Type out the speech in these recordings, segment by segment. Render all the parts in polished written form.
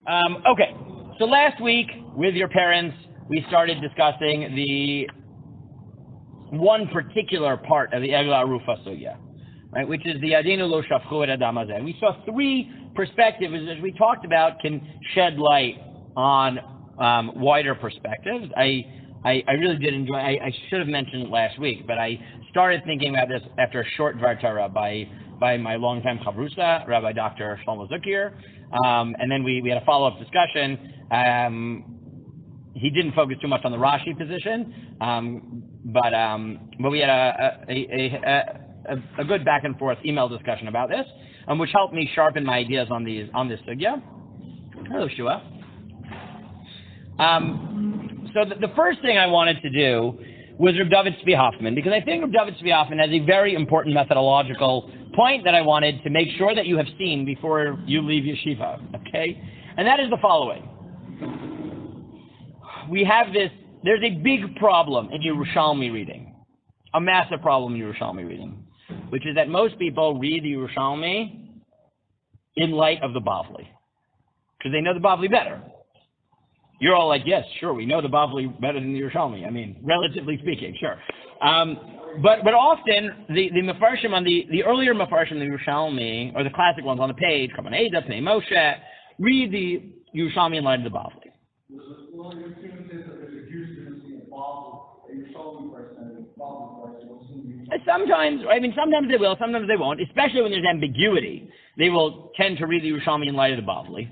Okay, so last week with your parents, we started discussing the one particular part of the Eglah Arufa sugya, right, which is the Adenu lo shafchu et adam hazeh. We saw three perspectives, as we talked about, can shed light on wider perspectives. I really did enjoy. I should have mentioned it last week, but I started thinking about this after a short Dvar Torah by my longtime chavrusa, Rabbi Dr. Shlomo Zukir, and then we had a follow-up discussion. He didn't focus too much on the Rashi position, but we had a good back and forth email discussion about this, which helped me sharpen my ideas on this sugya. Hello, Shua. So the first thing I wanted to do was Reb David Tzvi Hoffman, because I think Reb David Tzvi Hoffman has a very important methodological point that I wanted to make sure that you have seen before you leave yeshiva, okay? And that is the following. We have there's a big problem in Yerushalmi reading, a massive problem in Yerushalmi reading, which is that most people read the Yerushalmi in light of the Bavli, because they know the Bavli better. You're all like, yes, sure, we know the Bavli better than the Yerushalmi. I mean, relatively speaking, sure. But often, the Mefarshim on the earlier Mefarshim, the Yerushalmi, or the classic ones on the page, Kaman Eda, Pnei Moshe, read the Yerushalmi in light of the Bavli. Well, you're going to say that there's a huge difference between a Yerushalmi person and a Bavli person. Sometimes they will, sometimes they won't, especially when there's ambiguity. They will tend to read the Yerushalmi in light of the Bavli.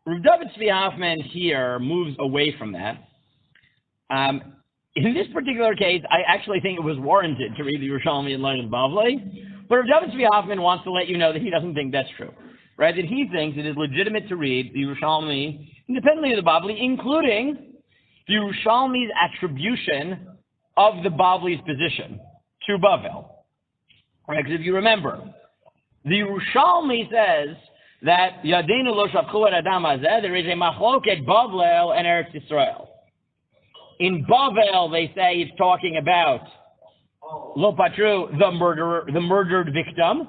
Rav David Tzvi Hoffman here moves away from that. In this particular case, I actually think it was warranted to read the Yerushalmi in light of the Bavli, but Rav David Tzvi Hoffman wants to let you know that he doesn't think that's true, right? That he thinks it is legitimate to read the Yerushalmi independently of the Bavli, including the Yerushalmi's attribution of the Bavli's position to Bavel. Right? Because if you remember, the Yerushalmi says that Yadenu lo shafchu et adam hazeh, there is a machloket Bavel and Eretz Yisrael. In Bavel, they say it's talking about lo patru, the murderer, the murdered victim,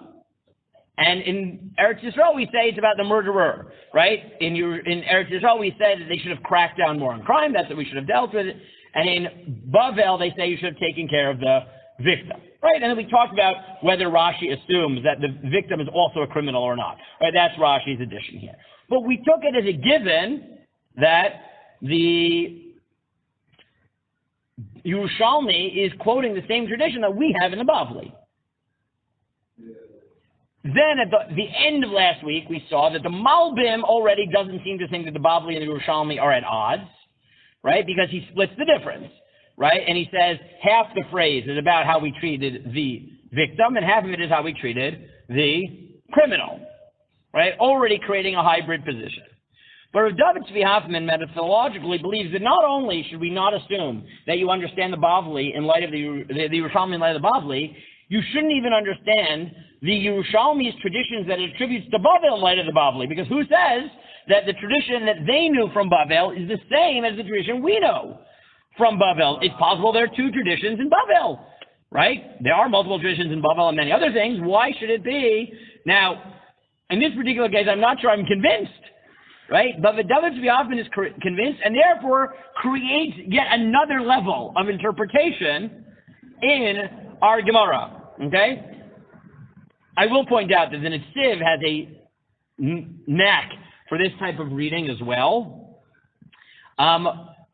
and in Eretz Yisrael we say it's about the murderer, right? In Eretz Yisrael we say that they should have cracked down more on crime, that's what we should have dealt with it, and in Bavel they say you should have taken care of the victim. Right, and then we talked about whether Rashi assumes that the victim is also a criminal or not. Right, that's Rashi's addition here. But we took it as a given that the Yerushalmi is quoting the same tradition that we have in the Bavli. Then at the end of last week, we saw that the Malbim already doesn't seem to think that the Bavli and the Yerushalmi are at odds, right, because he splits the difference. Right? And he says half the phrase is about how we treated the victim and half of it is how we treated the criminal. Right? Already creating a hybrid position. But Rav David Tzvi Hoffman methodologically believes that not only should we not assume that you understand the Bavli in light of the Yerushalmi in light of the Bavli, you shouldn't even understand the Yerushalmi's traditions that it attributes to Bavel in light of the Bavli. Because who says that the tradition that they knew from Bavel is the same as the tradition we know from Bavel? It's possible there are two traditions in Bavel, right? There are multiple traditions in Bavel and many other things. Why should it be? Now, in this particular case, I'm not sure I'm convinced, right? But David Tzvi Hoffman is convinced and therefore creates yet another level of interpretation in our Gemara, okay? I will point out that the Netziv has a knack for this type of reading as well.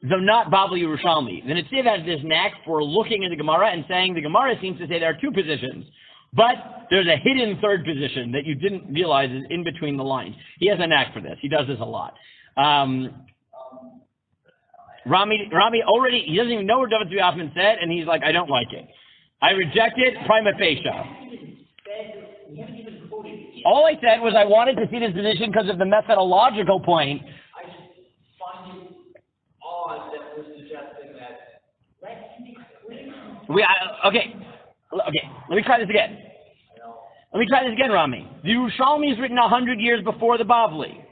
Though not Bavli Yerushalmi. The Netziv has this knack for looking at the Gemara and saying the Gemara seems to say there are two positions, but there's a hidden third position that you didn't realize is in between the lines. He has a knack for this. He does this a lot. Rami already, he doesn't even know what David Tzvi Hoffman said, and he's like, I don't like it. I reject it prima facie. All I said was I wanted to see this position because of the methodological point. Okay, let me try this again. Rami. The Yerushalmi is written 100 years before the Bavli.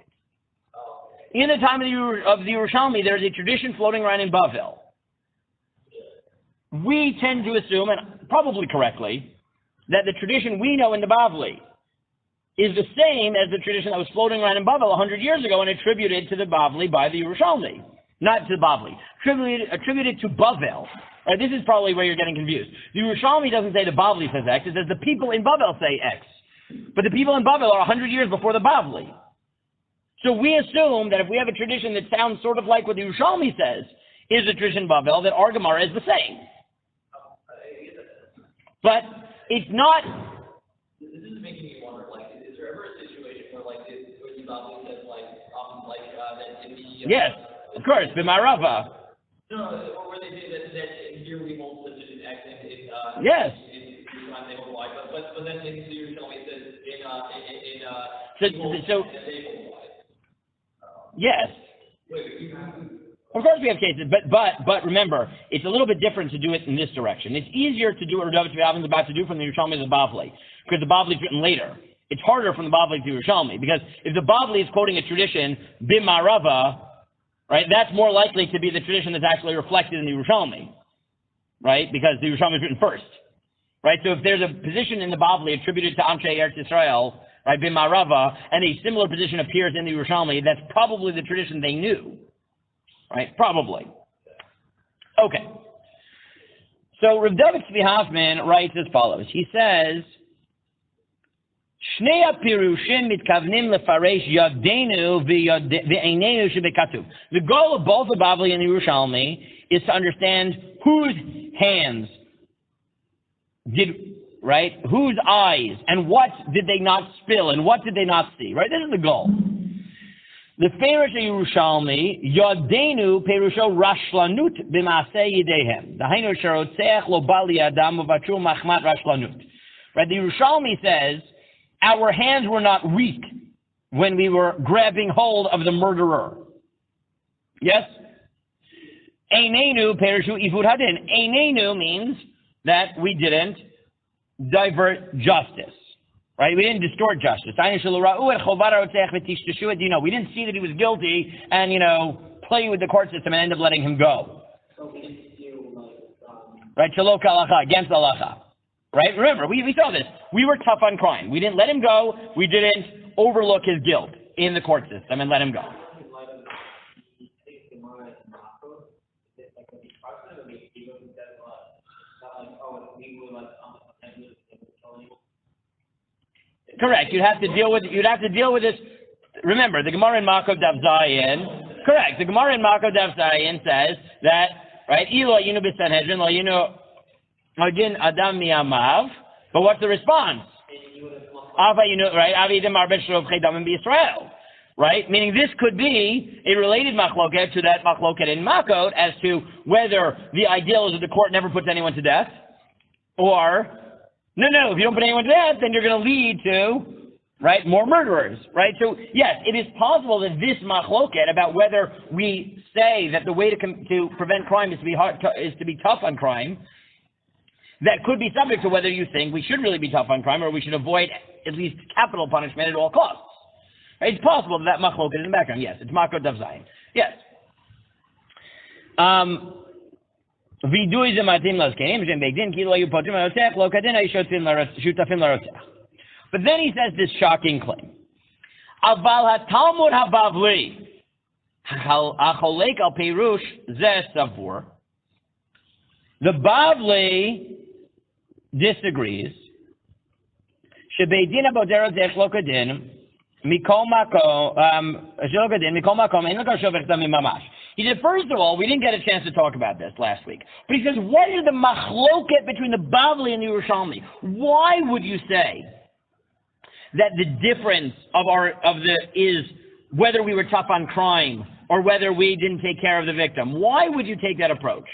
In the time of the Yerushalmi, there is a tradition floating around in Bavel. We tend to assume, and probably correctly, that the tradition we know in the Bavli is the same as the tradition that was floating around in Bavel 100 years ago and attributed to the Bavli by the Yerushalmi. Not to the Bavli. Attributed to Bavel. Right, this is probably where you're getting confused. The Yerushalmi doesn't say the Bavli says X, it says the people in Bavel say X. But the people in Bavel are 100 years before the Bavli. So we assume that if we have a tradition that sounds sort of like what the Yerushalmi says is the tradition in Bavel, that our Gemara is the same. But it's not... This is making me wonder, like, is there ever a situation where, like, where the Bavli says, that in the... Yes, of course, B'marava. No, or where they say that here we hold such an X and yes. They hold Y, but then in the Yerushalmi it says So yes. Of course we have cases, but remember, it's a little bit different to do it in this direction. It's easier to do what Rav Tzvi is about to do from the Yerushalmi to the Bavli, because the Bavli is written later. It's harder from the Bavli to the Yerushalmi, because if the Bavli is quoting a tradition, B'marava, right, that's more likely to be the tradition that's actually reflected in the Yerushalmi, right, because the Yerushalmi is written first, right? So if there's a position in the Bavli attributed to Amshei Eretz Yisrael, right, B'marava, and a similar position appears in the Yerushalmi, that's probably the tradition they knew, right, probably. Okay. So Rav David Tzvi Hoffman writes as follows. He says, Shnei pirushim mitkavnim lefaresh yadenu v'einenu shebekatuv. The goal of both the Bavli and the Yerushalmi is to understand whose hands did, right, whose eyes, and what did they not spill, and what did they not see, right? This is the goal. The Farish Yerushalmi, Yadenu perusho rashlanut b'maaseh yidehem. Dahainu sherotzeach lo bali adam uvatru machmat rashlanut. Right, the Yerushalmi says, our hands were not weak when we were grabbing hold of the murderer. Yes? Einenu perushu ifud hadin. Einenu means that we didn't divert justice. Right? We didn't distort justice. We didn't see that he was guilty and, play with the court system and end up letting him go. Right? Shalok halacha, against halacha. Right? Remember, we saw this. We were tough on crime. We didn't let him go. We didn't overlook his guilt in the court system and let him go. Correct. You'd have to deal with this. Remember, the Gemara in Makov Daf Zayin. Correct. The Gemara in Makov Daf Zayin says that, right? Ilo yinu b'Sanhedrin, lo yinu agin adam miyamav. But what's the response? Ava yinu, right? Avi demar b'shrov chedamim b'Yisrael. Right? Meaning this could be a related machloket to that machloket in Makot as to whether the ideal is that the court never puts anyone to death, or no, if you don't put anyone to death, then you're going to lead to, right, more murderers, right? So, yes, it is possible that this machloket about whether we say that the way to prevent crime is to be tough on crime, that could be subject to whether you think we should really be tough on crime or we should avoid at least capital punishment at all costs. Right? It's possible that machloket is in the background. Yes, it's Makot Daf Zayin. Yes. But then he says this shocking claim. The Bavli disagrees. He said, first of all, we didn't get a chance to talk about this last week. But he says, what is the machloket between the Bavli and the Yerushalmi? Why would you say that the difference is whether we were tough on crime or whether we didn't take care of the victim? Why would you take that approach?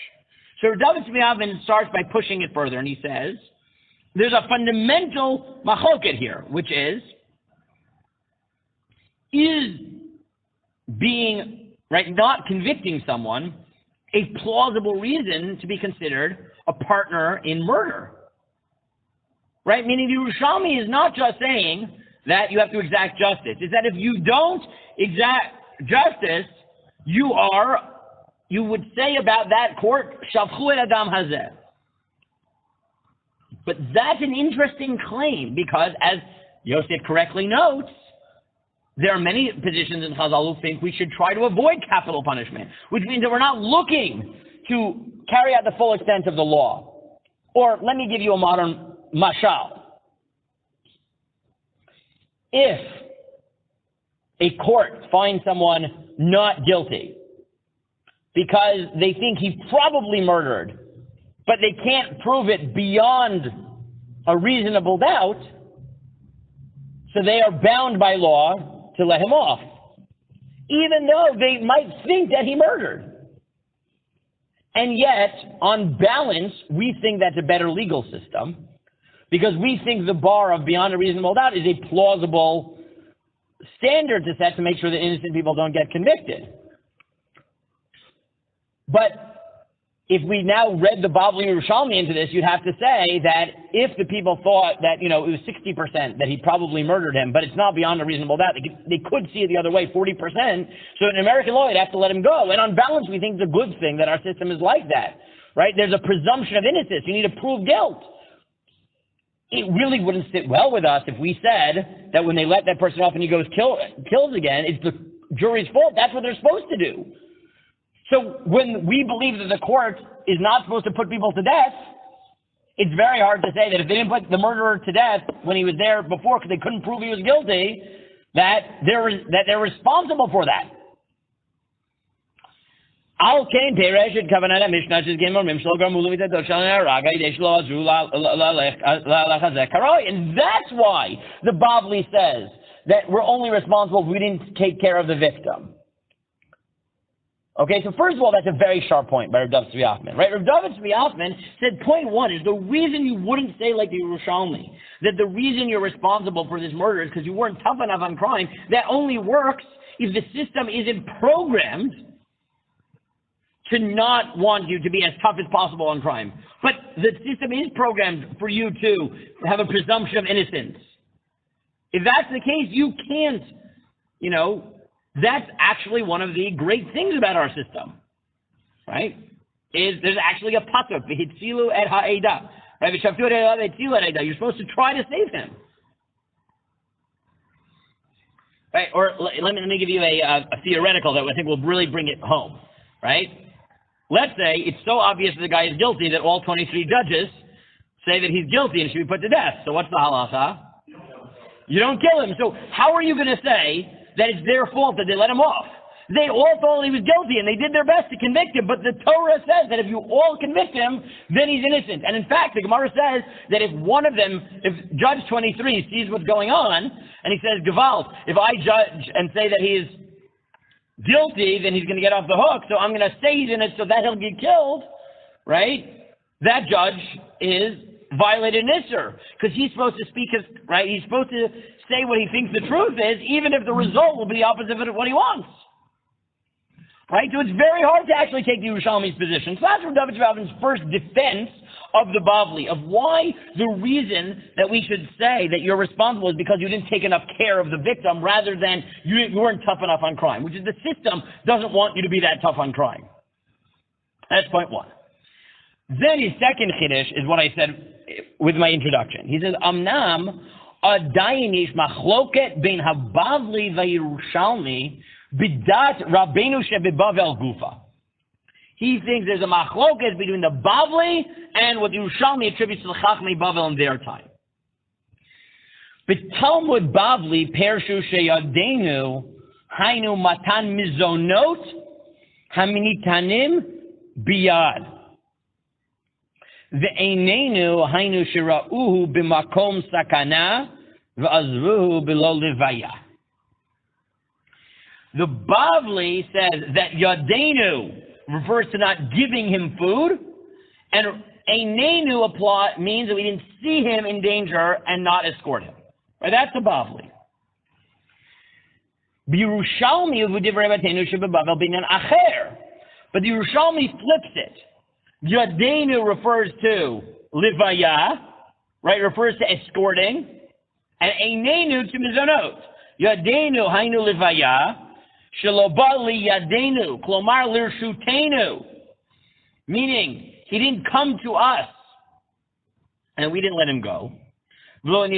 So David Tzvi Hoffman starts by pushing it further, and he says, there's a fundamental machloket here, which is being, right, not convicting someone a plausible reason to be considered a partner in murder? Right? Meaning the Yerushalmi is not just saying that you have to exact justice. It's that if you don't exact justice, you would say about that court, Shavchu et Adam Hazeh. But that's an interesting claim because, as Yosef correctly notes, there are many positions in Chazal who think we should try to avoid capital punishment, which means that we're not looking to carry out the full extent of the law. Or let me give you a modern mashal. If a court finds someone not guilty because they think he probably murdered, but they can't prove it beyond a reasonable doubt, so they are bound by law to let him off, even though they might think that he murdered. And yet, on balance, we think that's a better legal system, because we think the bar of beyond a reasonable doubt is a plausible standard to set to make sure that innocent people don't get convicted. But if we now read the Bavli Yerushalmi into this, you'd have to say that if the people thought that, it was 60% that he probably murdered him, but it's not beyond a reasonable doubt, they could see it the other way, 40%, so in American law, you'd have to let him go. And on balance, we think it's a good thing that our system is like that, right? There's a presumption of innocence. You need to prove guilt. It really wouldn't sit well with us if we said that when they let that person off and he goes kills again, it's the jury's fault. That's what they're supposed to do. So when we believe that the court is not supposed to put people to death, it's very hard to say that if they didn't put the murderer to death when he was there before because they couldn't prove he was guilty, that they're responsible for that. Al kain pereshet kavanat mishnah is gemor mimshlo garmulu mitadot shalna raga ideshlo azru la karoy, and that's why the Bavli says that we're only responsible if we didn't take care of the victim. Okay, so first of all, that's a very sharp point by Rav David Tzvi Hoffman, right? Rav David Tzvi Hoffman said point one is the reason you wouldn't say like the Yerushalmi, that the reason you're responsible for this murder is because you weren't tough enough on crime. That only works if the system isn't programmed to not want you to be as tough as possible on crime. But the system is programmed for you to have a presumption of innocence. If that's the case, you can't, that's actually one of the great things about our system, right? Is there's actually a pasuk, v'hitzilu et ha'eda, right? You're supposed to try to save him, right? Or let me give you a theoretical that I think will really bring it home, right? Let's say it's so obvious that the guy is guilty that all 23 judges say that he's guilty and should be put to death. So what's the halacha? You don't kill him. So how are you going to say that it's their fault that they let him off? They all thought he was guilty and they did their best to convict him, but the Torah says that if you all convict him, then he's innocent. And in fact, the Gemara says that if one of them, if Judge 23 sees what's going on, and he says, Gewalt, if I judge and say that he is guilty, then he's going to get off the hook, so I'm going to say he's innocent so that he'll get killed, right? That judge is violated Nisr, because he's supposed to speak his, right? He's supposed to say what he thinks the truth is, even if the result will be the opposite of what he wants. Right? So it's very hard to actually take the Yerushalmi's position. So that's Rav David Tzvi Hoffman's first defense of the Bavli, of why the reason that we should say that you're responsible is because you didn't take enough care of the victim rather than you weren't tough enough on crime, which is the system doesn't want you to be that tough on crime. That's point one. Then his second chiddush is what I said with my introduction. He says, Amnam adayin yesh machloket ben habavli v'Yerushalmi bidat Rabbeinu shebebavel gufa. He thinks there's a machloket between the Bavli and what Yerushalmi attributes to the Chachmei Bavel in their time. But Talmud Bavli pershu sheyadenu hainu matan mizonot haminitanim biyad. Ve'einenu hainu shira'uhu b'makom sakana v'azruhu below levaya. The Bavli says that Yadenu refers to not giving him food, and Einenu means that we didn't see him in danger and not escort him. Right? That's the Bavli. But the Yerushalmi flips it. Yadenu refers to Livaya, right? Refers to escorting, and Einenu to Mizonot. Yadenu hainu Livaya. Shalobali yadenu, klomar lirshutenu, meaning he didn't come to us and we didn't let him go. And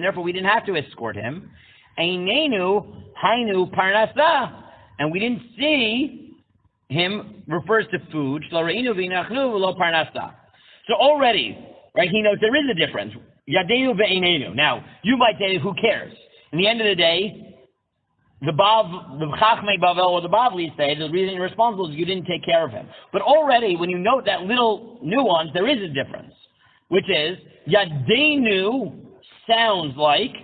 therefore we didn't have to escort him. And we didn't see him refers to food. So already, right, he knows there is a difference. Now, you might say, who cares? In the end of the day, the Chachmei Bavel or the Bavli say the reason you're responsible is you didn't take care of him. But already, when you note that little nuance, there is a difference, which is Yadenu sounds like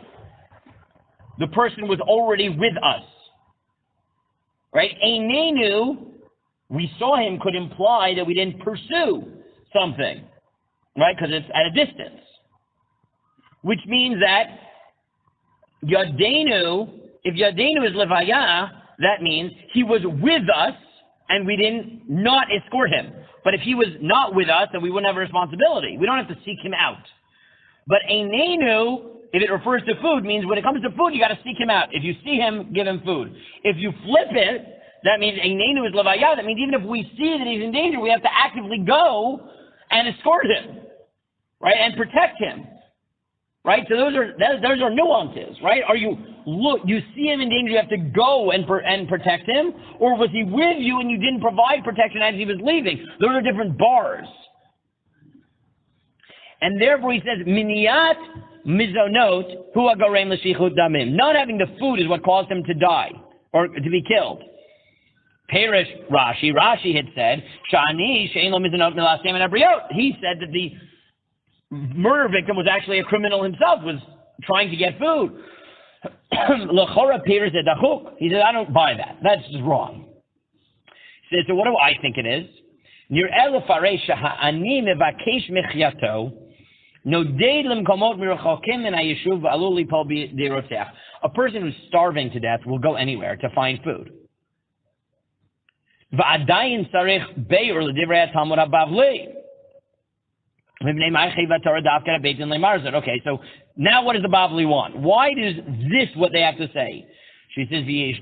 the person was already with us, right? Einenu, we saw him, could imply that we didn't pursue something, right? Because it's at a distance, which means that Yadenu, if Yadenu is Levaya, that means he was with us and we didn't not escort him. But if he was not with us, then we wouldn't have a responsibility. We don't have to seek him out. But Einenu, if it refers to food, means when it comes to food, you got to seek him out. If you see him, give him food. If you flip it, that means Einenu is Levaya. That means even if we see that he's in danger, we have to actively go and escort him, right, and protect him. Right, so those are nuances, right? Are you see him in danger, you have to go and protect him, or was he with you and you didn't provide protection as he was leaving? Those are different bars. And therefore he says, Miniyat mizonot hu agorem l'shichut damim. Not having the food is what caused him to die or to be killed. Perish Rashi. Rashi had said, Shani she'en lo mizonot milastem and abriot. He said that the murder victim was actually a criminal himself, was trying to get food. L'chora Peter said, he said, I don't buy that. That's just wrong. He said, so what do I think it is? A person who's starving to death will go anywhere to find food. Okay, so now what does the Bavli want? Why is this what they have to say? She says, because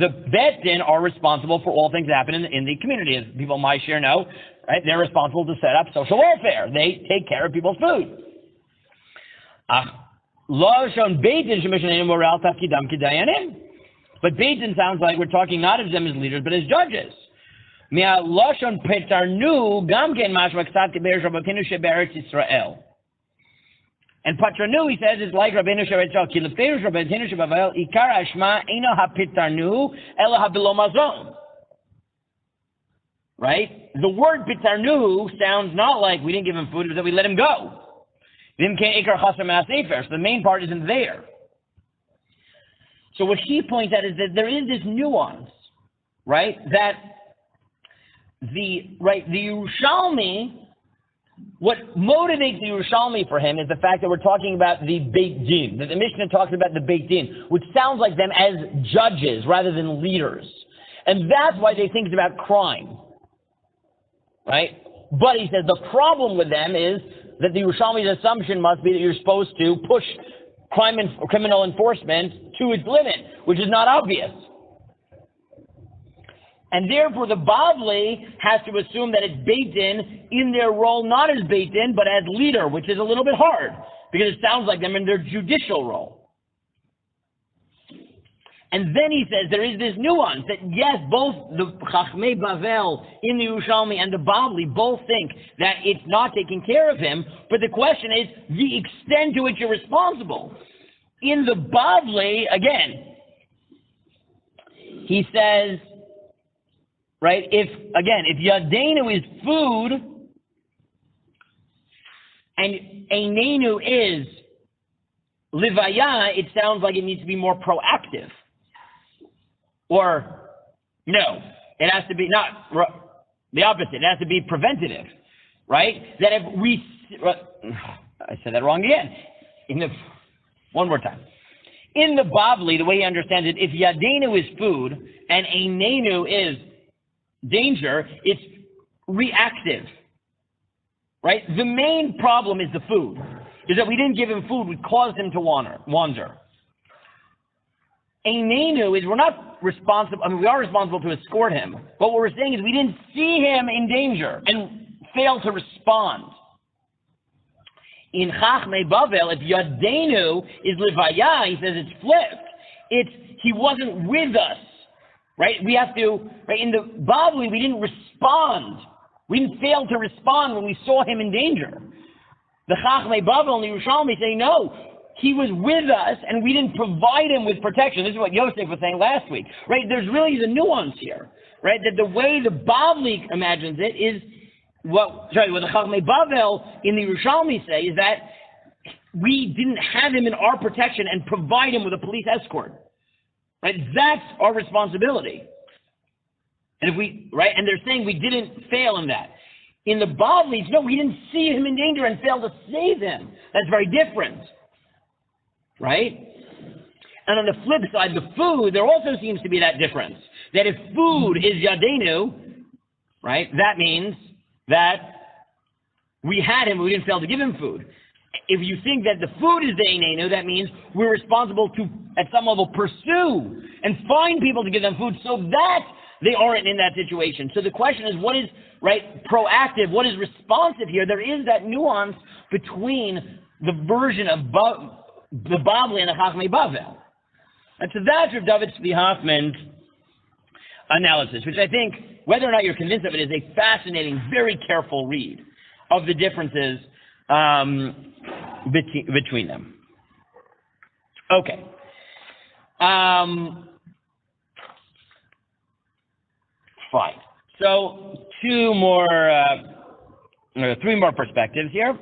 the Bet Din are responsible for all things that happen in the community. As people my share know, right? They're responsible to set up social welfare. They take care of people's food. But Beit Din sounds like we're talking not of them as leaders, but as judges. And Patranu, he says, is like Rabbeinu Shabbat Ki Lefeirush Rabbeinu Shabbat Ikar Ashma Eino HaPitarnu Ela HaBelo Mazon. Right? The word Pitarnu sounds not like we didn't give him food, it was that we let him go. So the main part isn't there. So what he points out is that there is this nuance, right? That the Yerushalmi, what motivates the Yerushalmi for him is the fact that we're talking about the Beit Din, that the Mishnah talks about the Beit Din, which sounds like them as judges rather than leaders. And that's why they think it's about crime, right? But he says the problem with them is that the Yerushalmi's assumption must be that you're supposed to push criminal enforcement to its limit, which is not obvious. And therefore the Bavli has to assume that it's Beit Din in their role, not as Beit Din, but as leader, which is a little bit hard, because it sounds like them in their judicial role. And then he says there is this nuance that yes, both the Chachmei Bavel in the Yerushalmi and the Bavli both think that it's not taking care of him, but the question is the extent to which you're responsible. In the Bavli, again, he says, right, if Yadenu is food and Einenu is Livaya, it sounds like it needs to be more proactive. Or, no, it has to be not the opposite. It has to be preventative, right? That if we, I said that wrong again. One more time. In the Bavli, the way he understands it, if Yadenu is food and Einenu is danger, it's reactive, right? The main problem is the food. Is that we didn't give him food, we caused him to wander. Einenu is we're not responsible, I mean, we are responsible to escort him, but what we're saying is we didn't see him in danger and failed to respond. In Chachmei Bavel, if Yadenu is Levaya, he says it's flipped. It's, he wasn't with us, right? We have to, right, in the Bavli, we didn't respond. We didn't fail to respond when we saw him in danger. The Chachmei Bavel and the Yerushalmi say, no, he was with us and we didn't provide him with protection. This is what Yosef was saying last week, right? There's really the nuance here, right? That the way the Bavli imagines it is, what the Chachmei Bavel in the Yerushalmi say is that we didn't have him in our protection and provide him with a police escort, right? That's our responsibility. And if we, right, and they're saying we didn't fail in that. In the Bavlis, no, we didn't see him in danger and fail to save him. That's very different, right? And on the flip side, the food, there also seems to be that difference. That if food is Yadenu, right, that means that we had him, but we didn't fail to give him food. If you think that the food is the Einenu, that means we're responsible to, at some level, pursue and find people to give them food so that they aren't in that situation. So the question is, what is, right, proactive, what is responsive here? There is that nuance between the version of the Bavli and the Chachmei Bavel. And so that's Rav David Tzvi Hoffman's analysis, which I think, whether or not you're convinced of it, is a fascinating, very careful read of the differences between them. Okay. Fine. So three more perspectives here.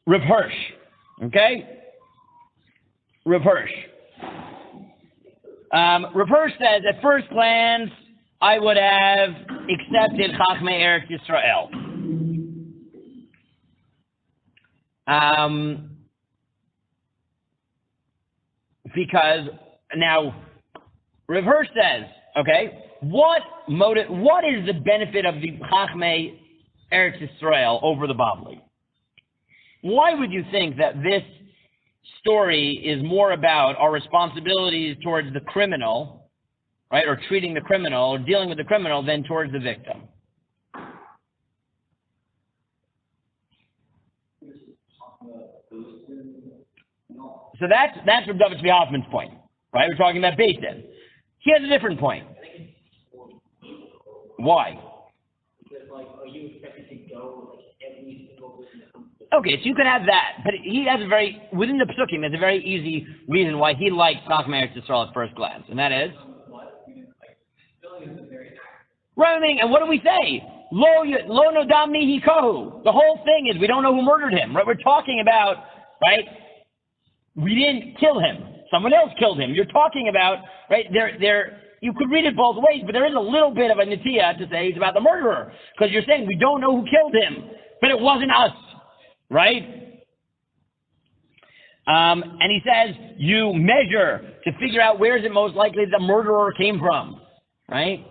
Rav Hirsch. Okay? Rav Hirsch. Rav Hirsch says, at first glance, I would have accepted Chachmei Eretz Yisrael. Because now, Rav Hirsch says, okay, what is the benefit of the Chachmei Eretz Yisrael over the Bavli? Why would you think that this story is more about our responsibilities towards the criminal, right, or treating the criminal or dealing with the criminal than towards the victim? So that's Rav David Tzvi Hoffman's point, right? We're talking about Beis Din. He has a different point. Why? Because, like, are you expected to go, like, every single person that comes to Okay, so you can have that, but he has within the Psukim, there's a very easy reason why he likes Chachmei Eretz Yisrael at first glance, and that is? Right, I mean, and what do we say? Lo nodam mihi kohu. The whole thing is we don't know who murdered him, right? We're talking about, right, we didn't kill him. Someone else killed him. You're talking about, right, you could read it both ways, but there is a little bit of a netiya to say it's about the murderer, because you're saying we don't know who killed him, but it wasn't us, right? And he says you measure to figure out where is it most likely the murderer came from, right?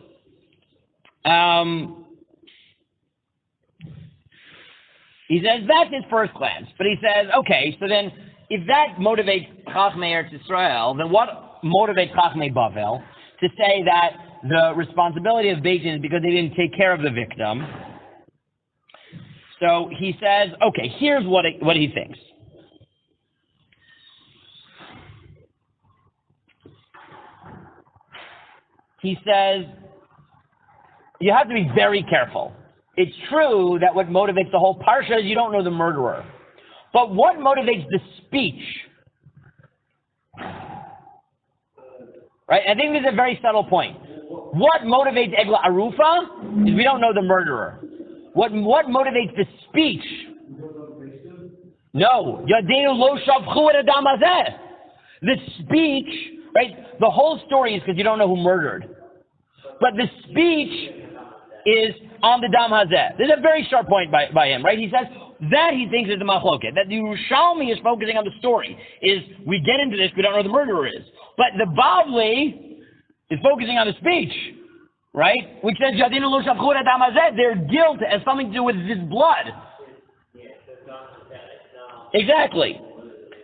He says that's his first glance, but he says, okay, so then if that motivates Chachmei Eretz Yisrael, then what motivates Chachmei Bavel to say that the responsibility of Beis Din is because they didn't take care of the victim? So he says, okay, here's what he thinks. He says, you have to be very careful. It's true that what motivates the whole parsha is you don't know the murderer. But what motivates the speech? Right? I think this is a very subtle point. What motivates Eglah Arufa is we don't know the murderer. What motivates the speech? No. Yadenu lo shavchu et adam hazeh. The speech, right? The whole story is because you don't know who murdered. But the speech is on the dam hazeh. This is a very sharp point by him, right? He says that he thinks is the machloket. That the Yerushalmi is focusing on the story. Is we get into this, we don't know who the murderer is. But the Bavli is focusing on the speech, right? Which says Yadinu lo shavchu et adam hazeh. Their guilt has something to do with his blood. Exactly.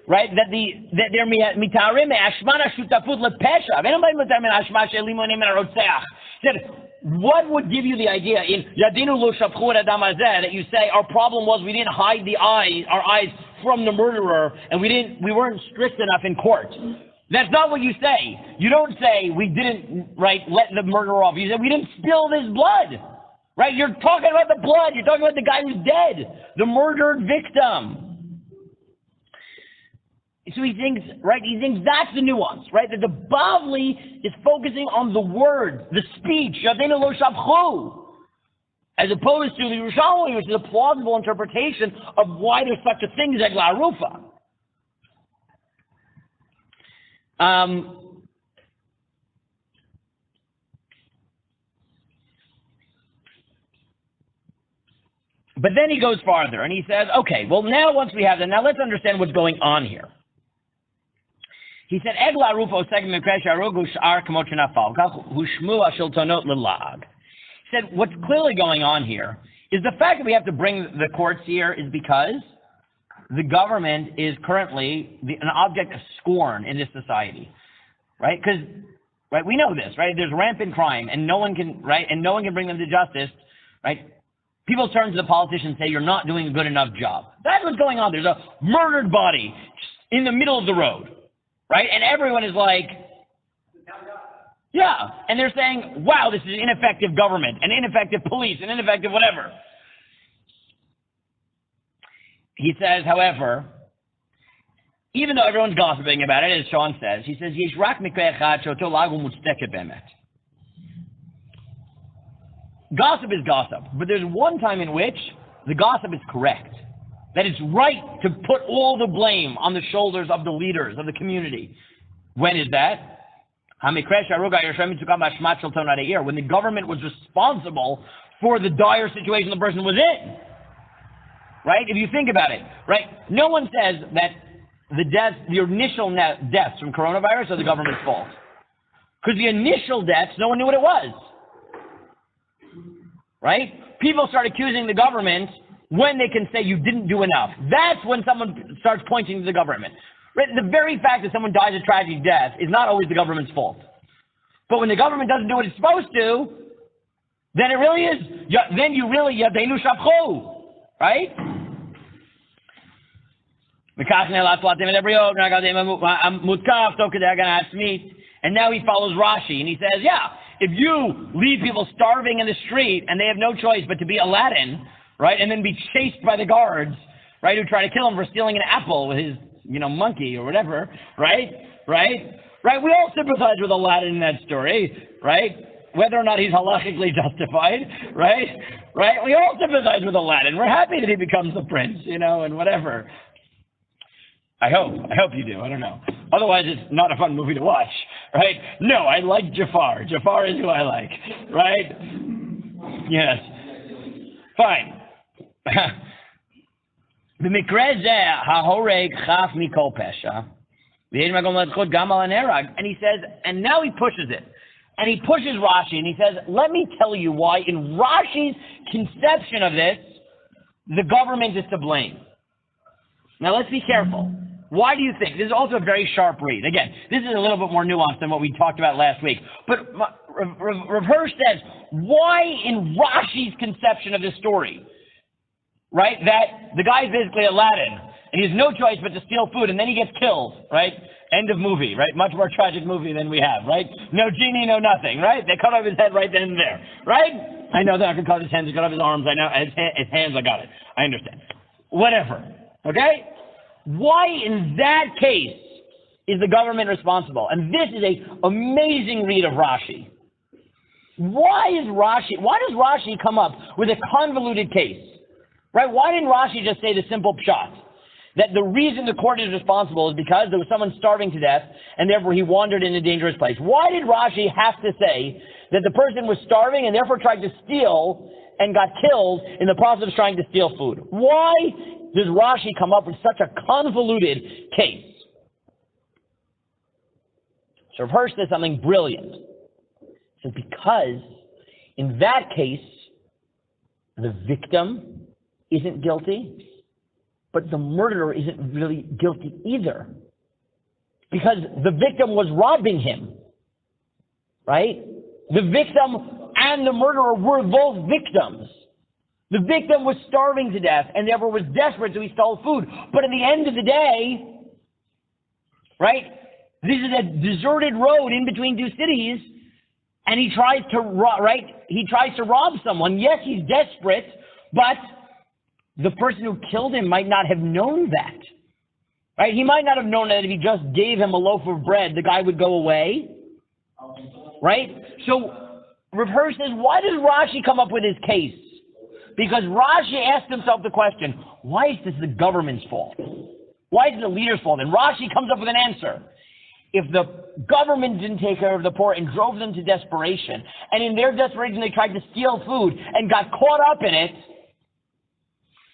right? That they're mitarim ashmana shutafut lepesha. Said, what would give you the idea in Yadinu lo shapchu et adam hazeh that you say our problem was we didn't hide our eyes from the murderer and we weren't strict enough in court. That's not what you say. You don't say we didn't let the murderer off. You say we didn't spill his blood. Right? You're talking about the blood. You're talking about the guy who's dead, the murdered victim. So he thinks that's the nuance, right? That the Bavli is focusing on the words, the speech, Yadenu lo shavchu, as opposed to the Yerushalmi, which is a plausible interpretation of why there's such a thing as Eglah Arufa. But then he goes farther and he says, okay, well now once we have that, now let's understand what's going on here. He said, Eglah Arufa oseg b'mikra she'harugu sh'ar kamot shenafal, kach hushmu hashiltonot l'lag. He said, what's clearly going on here is the fact that we have to bring the courts here is because the government is currently an object of scorn in this society, right? Because, right, we know this, right? There's rampant crime and no one can bring them to justice, right? People turn to the politicians and say, you're not doing a good enough job. That's what's going on. There's a murdered body in the middle of the road, right? And everyone is like, yeah. And they're saying, wow, this is ineffective government, and ineffective police, and ineffective whatever. He says, however, even though everyone's gossiping about it, as Sean says, he says, Yesh rak mikra echad she'oto lagu mutzdeket be'emet. Gossip is gossip, but there's one time in which the gossip is correct. That it's right to put all the blame on the shoulders of the leaders of the community. When is that? When the government was responsible for the dire situation the person was in. Right? If you think about it, right? No one says that the initial deaths from coronavirus are the government's fault. Because the initial deaths, no one knew what it was. Right? People start accusing the government when they can say you didn't do enough. That's when someone starts pointing to the government. Right? The very fact that someone dies a tragic death is not always the government's fault. But when the government doesn't do what it's supposed to, then it really is, then you really, Yadenu shavchu. Right? And now he follows Rashi and he says, yeah, if you leave people starving in the street and they have no choice but to be Aladdin, right, and then be chased by the guards, right, who try to kill him for stealing an apple with his, monkey or whatever, right, we all sympathize with Aladdin in that story, right, whether or not he's halachically justified, right, we all sympathize with Aladdin. We're happy that he becomes the prince, and whatever. I hope you do. I don't know. Otherwise, it's not a fun movie to watch, right? No, I like Jafar. Jafar is who I like, right? Yes. Fine. And he says, and now he pushes it. And he pushes Rashi, and he says, let me tell you why in Rashi's conception of this, the government is to blame. Now let's be careful. Why do you think? This is also a very sharp read. Again, this is a little bit more nuanced than what we talked about last week. But Rav Hirsch says, why in Rashi's conception of this story, right, that the guy's basically Aladdin, and he has no choice but to steal food, and then he gets killed, right? End of movie, right? Much more tragic movie than we have, right? No genie, no nothing, right? They cut off his head right then and there, right? I know they're not going to cut off his hands, they cut off his arms, I know, his hands, I got it. I understand. Whatever, okay? Why in that case is the government responsible? And this is an amazing read of Rashi. Why does Rashi come up with a convoluted case? Right? Why didn't Rashi just say the simple pshat? That the reason the court is responsible is because there was someone starving to death and therefore he wandered in a dangerous place. Why did Rashi have to say that the person was starving and therefore tried to steal and got killed in the process of trying to steal food? Why does Rashi come up with such a convoluted case? So Rav Hirsch says something brilliant. He says, because in that case, the victim isn't guilty, but the murderer isn't really guilty either. Because the victim was robbing him, right? The victim and the murderer were both victims. The victim was starving to death and therefore was desperate, so he stole food. But at the end of the day, right, this is a deserted road in between two cities, and he tries to rob someone. Yes, he's desperate, but the person who killed him might not have known that. Right? He might not have known that if he just gave him a loaf of bread, the guy would go away. Right? So Rav Hirsch says, why does Rashi come up with his case? Because Rashi asked himself the question, why is this the government's fault? Why is it the leader's fault? And Rashi comes up with an answer. If the government didn't take care of the poor and drove them to desperation, and in their desperation they tried to steal food and got caught up in it,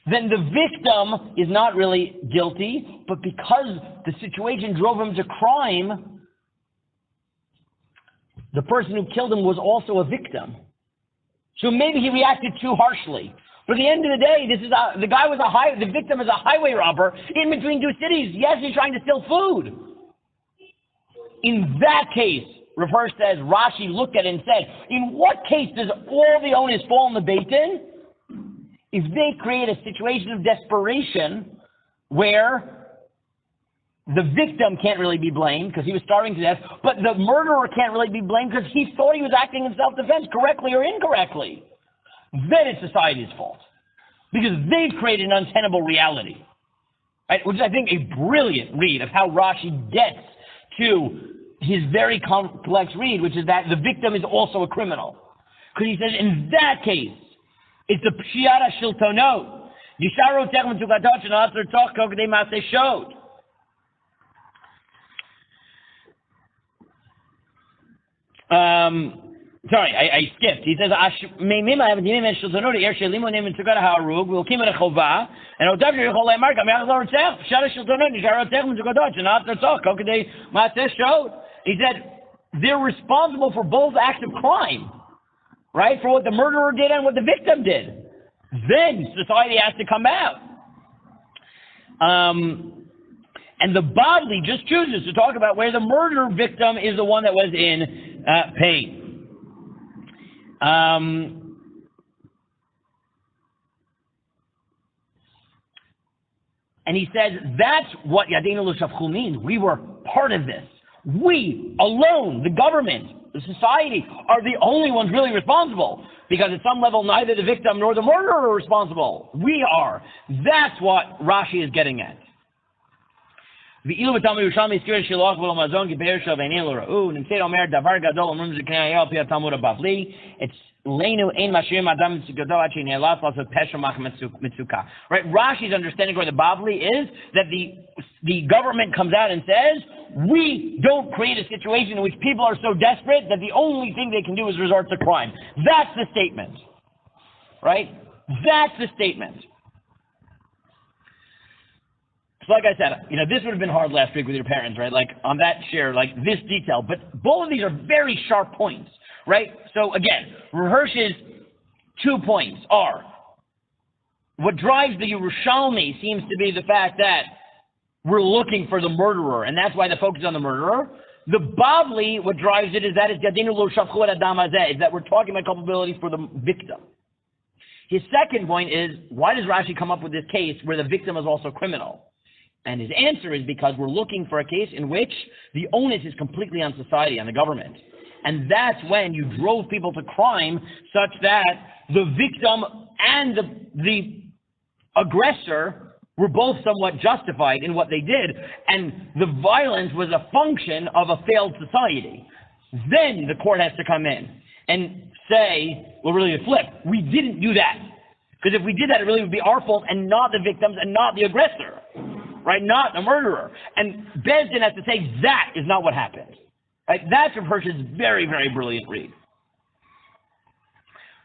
then the victim is not really guilty, but because the situation drove him to crime, the person who killed him was also a victim. So maybe he reacted too harshly. But at the end of the day, the victim is a highway robber in between two cities. Yes, he's trying to steal food. In that case, Rav Hirsch says, Rashi looked at it and said, in what case does all the onus fall on the Beit Din? If they create a situation of desperation where the victim can't really be blamed because he was starving to death, but the murderer can't really be blamed because he thought he was acting in self-defense correctly or incorrectly, then it's society's fault. Because they've created an untenable reality. Right? Which is, I think, a brilliant read of how Rashi gets to his very complex read, which is that the victim is also a criminal. Because he says, in that case, it's a pshiara shiltonot. Yisharu techem tukatot shenasar toch kokdei maseh shod. Sorry, I skipped. He says, we'll keep it a chova, and Odav Yechol Le'amar Kam Yachol L'Rotzach, Pshiara shiltonot, Yisharu techem tukatot shenasar toch kokdei maseh shod. He said, they're responsible for both acts of crime. Right? For what the murderer did and what the victim did. Then society has to come out. And the Bavli just chooses to talk about where the murder victim is the one that was in pain. And he says, that's what Yadeinu L'Shavchu means. We were part of this. We alone, the government, the society, are the only ones really responsible. Because at some level, neither the victim nor the murderer are responsible. We are. That's what Rashi is getting at. It's right? Rashi's understanding of the Bavli is that the government comes out and says, we don't create a situation in which people are so desperate that the only thing they can do is resort to crime. That's the statement. Right? That's the statement. So like I said, this would have been hard last week with your parents, right? Like on that share, like this detail. But both of these are very sharp points, right? So again, Rav Hirsch's 2 points are, what drives the Yerushalmi seems to be the fact that we're looking for the murderer, and that's why the focus is on the murderer. The Bavli, what drives it is that it's Yadinu Lo Shavchu Et Adam Hazeh, is that we're talking about culpability for the victim. His second point is, why does Rashi come up with this case where the victim is also criminal? And his answer is because we're looking for a case in which the onus is completely on society, on the government. And that's when you drove people to crime such that the victim and the aggressor were both somewhat justified in what they did, and the violence was a function of a failed society. Then the court has to come in and say, well, really the flip, we didn't do that. Because if we did that, it really would be our fault and not the victims and not the aggressor, right? Not the murderer. And Beis Din has to say that is not what happened. Right? That's Rav Hirsch's very, very brilliant read.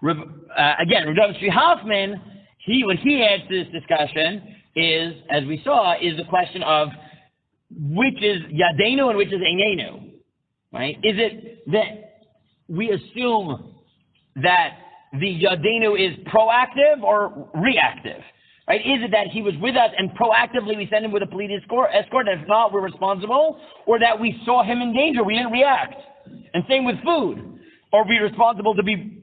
Again, Rav David Hoffman, when he adds to this discussion, is, as we saw, is the question of which is Yadeinu and which is Einenu, right? Is it that we assume that the Yadeinu is proactive or reactive? Right? Is it that he was with us and proactively we send him with a police escort, and if not, we're responsible? Or that we saw him in danger, we didn't react? And same with food. Or be responsible to be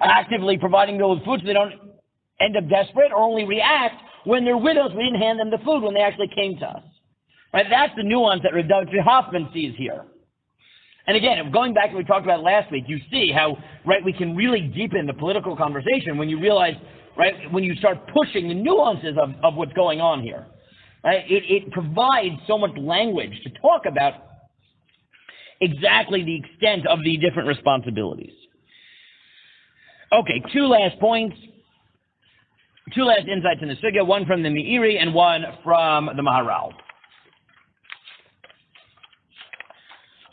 actively providing them with food so they don't end up desperate, or only react when they're with us, we didn't hand them the food when they actually came to us. Right? That's the nuance that Rav Hoffman sees here. And again, going back to what we talked about last week, you see how, right, we can really deepen the political conversation when you realize, right, when you start pushing the nuances of what's going on here. Right? It provides so much language to talk about exactly the extent of the different responsibilities. Okay, two last points. Two last insights in the sugya, one from the Meiri and one from the Maharal.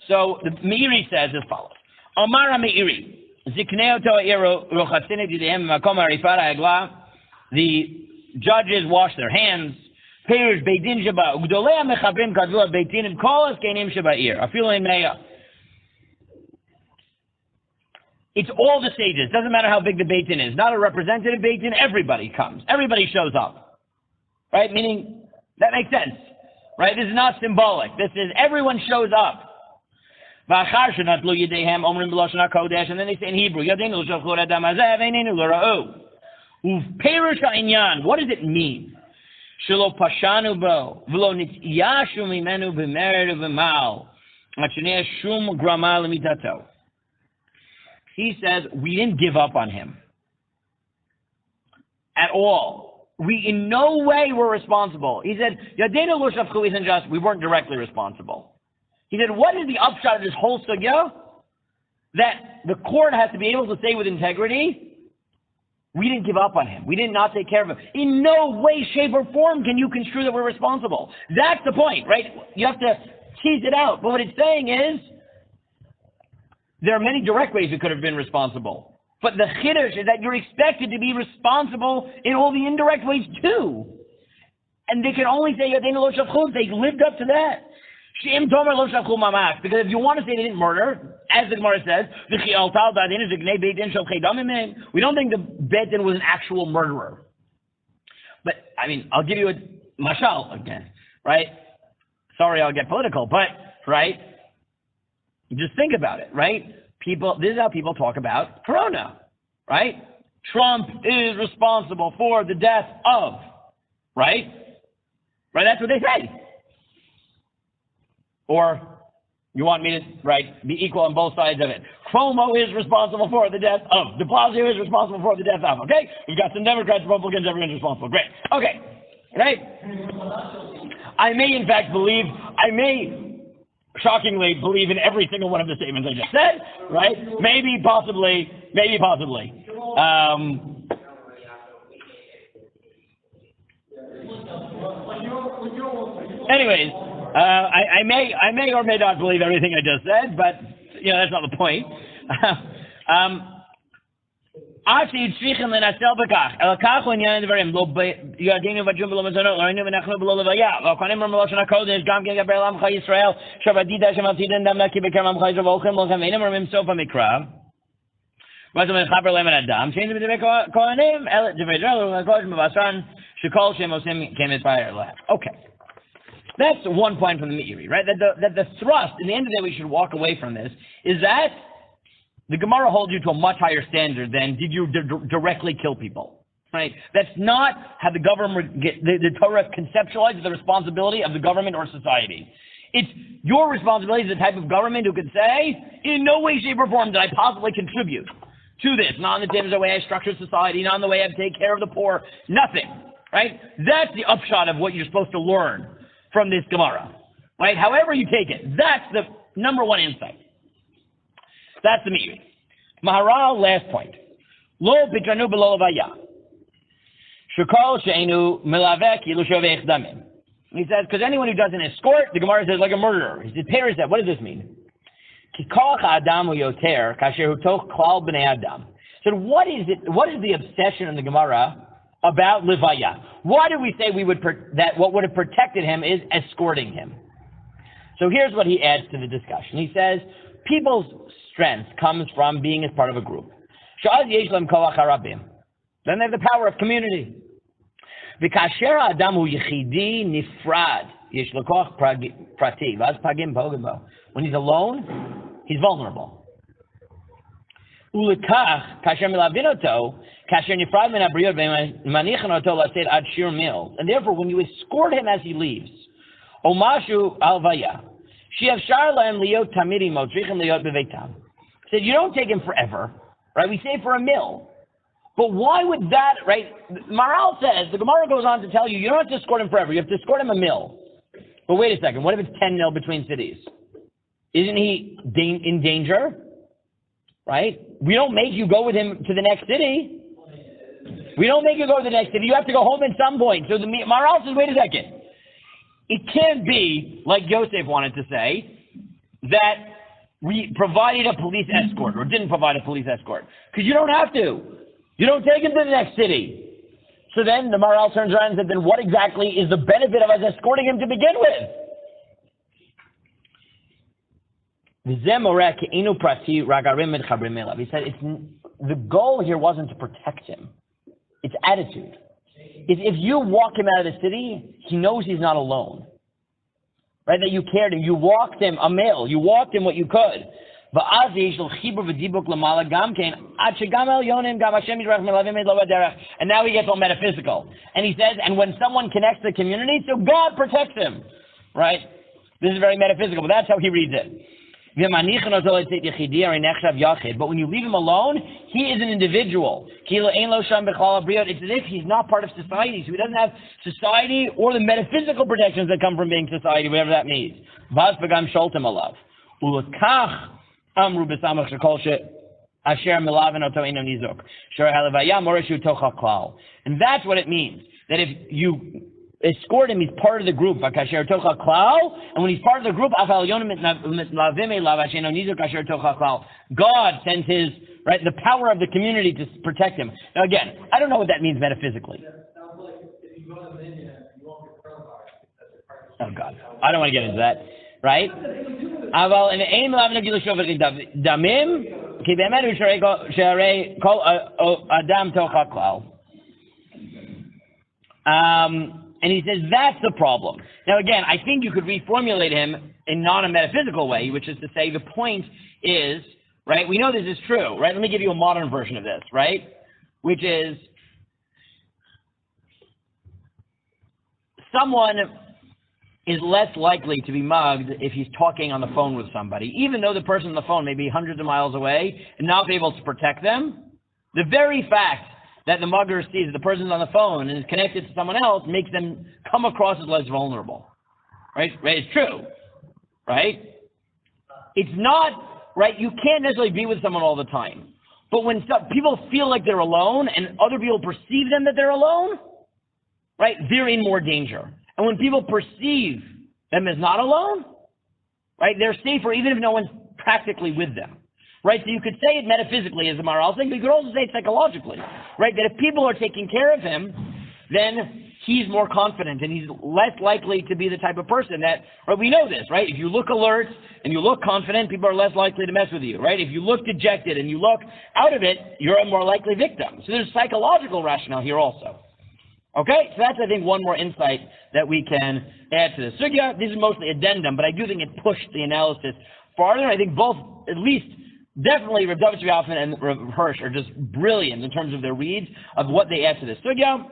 So the Meiri says as follows: Amar Meiri, Ziknei oto ero rochatzine didehem makom harifat ha'eglah. The judges wash their hands. Perush beitin sheba ugdolei ha'mechavim kadvu beitin and kol haskenim sheba'ir afilu ein meya. It's all the sages. Doesn't matter how big the Beit Din is. Not a representative Beit Din. Everybody comes. Everybody shows up. Right? Meaning, that makes sense. Right? This is not symbolic. This is, everyone shows up. And then they say in Hebrew, what does it mean? He says, we didn't give up on him at all. We in no way were responsible. He said, Yadenu lo shafchu isn't just, we weren't directly responsible. He said, what is the upshot of this whole sugya? That the court has to be able to say with integrity, we didn't give up on him. We did not take care of him. In no way, shape, or form can you construe that we're responsible. That's the point, right? You have to tease it out. But what it's saying is, there are many direct ways we could have been responsible. But the chiddush is that you're expected to be responsible in all the indirect ways too. And they can only say, they lived up to that. Because if you want to say they didn't murder, as the Gemara says, we don't think the Beit Din was an actual murderer. But, I mean, I'll give you a mashal again, right? Sorry, I'll get political, but, right? Just think about it, right? This is how people talk about Corona, right? Trump is responsible for the death of, right? Right, that's what they say. Or, you want me to, right, be equal on both sides of it. Cuomo is responsible for the death of. De Blasio is responsible for the death of, okay? We've got some Democrats, Republicans, everyone's responsible. Great. Okay, right? I may, in fact, shockingly believe in every single one of the statements I just said, right? Maybe, possibly. Anyways, I may or may not believe everything I just said, but, you know, that's not the point. Maybe okay. That's one point from the Meiri, right? That the thrust, in the end of the day, we should walk away from this, is that the Gemara holds you to a much higher standard than did you directly kill people, right? That's not how the government, the Torah conceptualizes the responsibility of the government or society. It's your responsibility as the type of government who can say, in no way, shape, or form did I possibly contribute to this, not in the way I structure society, not in the way I take care of the poor, nothing, right? That's the upshot of what you're supposed to learn from this Gemara, right? However you take it, that's the number one insight. That's the Meiri. Maharal, last point. Lo bitranu b'lo levaya. Shekol she'enu melavek yilu shovech damim. He says, because anyone who does an escort, the Gemara says, like a murderer. He says, Peres that. What does this mean? Ki koach ha'adam hu yoter kasher hu toch klal b'nei adam. So what is it? What is the obsession in the Gemara about levaya? Why do we say that what would have protected him is escorting him? So here's what he adds to the discussion. He says, people's strength comes from being as part of a group. Then they have the power of community. וכאשר האדם הוא יחידי נפרד, יש לו כוח פרטי, ואז פגים פוגעים בו. When he's alone, he's vulnerable. ולכך, כאשר מלווין אותו, כאשר נפרד מן הבריות ומניחן אותו לצאת עד שיר meals. And therefore, when you escort him as he leaves, או משהו הלוויה, שאפשר להם להיות תמיד עמו, צריכים להיות בביתם. Said, you don't take him forever, right? We say for a meal. But why would that, right? Maral says, the Gemara goes on to tell you, you don't have to escort him forever. You have to escort him a mil. But wait a second. What if it's 10 mil between cities? Isn't he in danger? Right? We don't make you go with him to the next city. We don't make you go to the next city. You have to go home at some point. So the Maral says, wait a second. It can't be, like Yosef wanted to say, that we provided a police escort or didn't provide a police escort. Because you don't have to. You don't take him to the next city. So then the Maral turns around and said, then what exactly is the benefit of us escorting him to begin with? He said, the goal here wasn't to protect him. It's attitude. If you walk him out of the city, he knows he's not alone. Right? That you cared him. You walked him a mile. You walked him what you could. And now he gets all metaphysical. And he says, and when someone connects to the community, so God protects him. Right? This is very metaphysical, but that's how he reads it. But when you leave him alone, he is an individual. It's as if he's not part of society, so he doesn't have society or the metaphysical protections that come from being society, whatever that means. And that's what it means, that if you escort him, he's part of the group. And when he's part of the group, God sends his, right, the power of the community to protect him. Now again, I don't know what that means metaphysically. Oh God, I don't want to get into that, right? And he says that's the problem. Now again, I think you could reformulate him in not a metaphysical way, which is to say the point is, right, we know this is true, right? Let me give you a modern version of this, right? Which is someone is less likely to be mugged if he's talking on the phone with somebody, even though the person on the phone may be hundreds of miles away and not be able to protect them. The very fact that the mugger sees that the person's on the phone and is connected to someone else makes them come across as less vulnerable. Right? Right? It's true. Right? It's not, right, you can't necessarily be with someone all the time. But when people feel like they're alone and other people perceive them that they're alone, right, they're in more danger. And when people perceive them as not alone, right, they're safer even if no one's practically with them. Right, so you could say it metaphysically as the Maharal thing, but you could also say it psychologically, right? That if people are taking care of him, then he's more confident and he's less likely to be the type of person that, right, we know this, right? If you look alert and you look confident, people are less likely to mess with you, right? If you look dejected and you look out of it, you're a more likely victim. So there's psychological rationale here also. Okay, so that's, I think, one more insight that we can add to this. Sugya, this is mostly addendum, but I do think it pushed the analysis farther. I think both, at least, definitely Rav David Zvi and Rav Hirsch are just brilliant in terms of their reads of what they add to this sugya.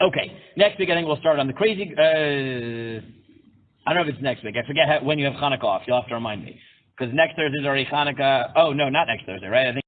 Okay, next week I think we'll start on the crazy, I don't know if it's next week. I forget when you have Hanukkah off. You'll have to remind me. Because next Thursday is already Hanukkah. Oh, no, not next Thursday, right? I think